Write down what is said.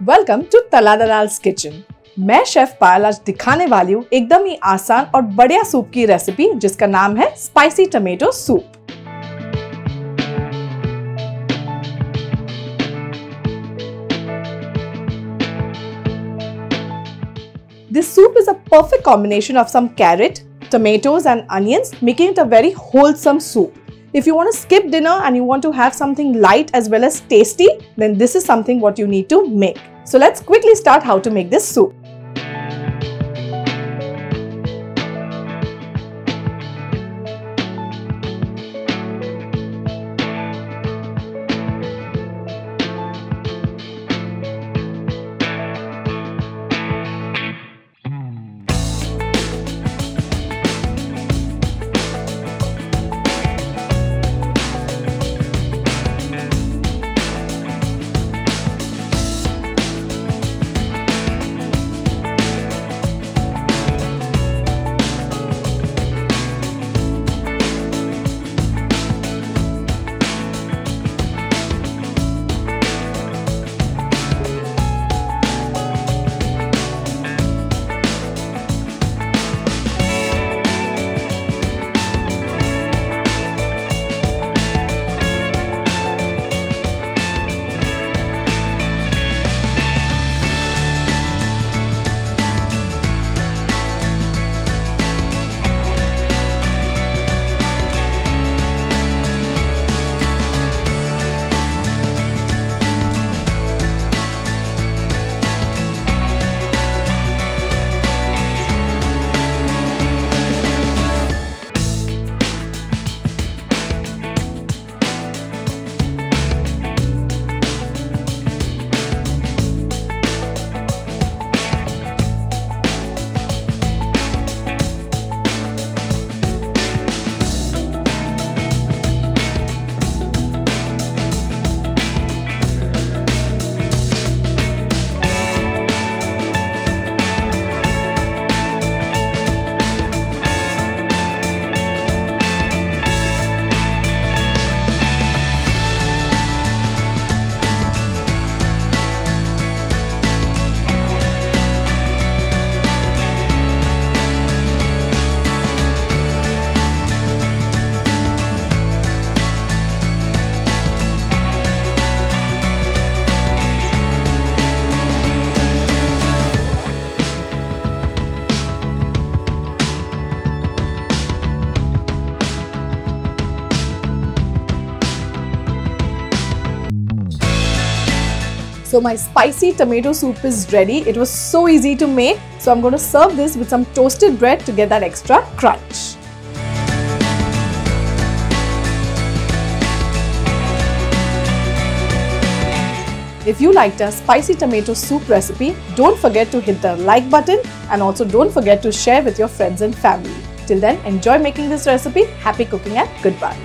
Welcome to तला दलाल्स kitchen. मैं chef पायल आज दिखाने वाली हूँ एकदम ही आसान और बढ़िया सूप की रेसिपी जिसका नाम है spicy tomato soup. This soup is a perfect combination of some carrot, tomatoes and onions, making it a very wholesome soup. If you want to skip dinner and you want to have something light as well as tasty, then this is something what you need to make. So let's quickly start how to make this soup. So my spicy tomato soup is ready. It was so easy to make. So I'm going to serve this with some toasted bread to get that extra crunch. If you liked our spicy tomato soup recipe, don't forget to hit the like button and also don't forget to share with your friends and family. Till then, enjoy making this recipe. Happy cooking and goodbye.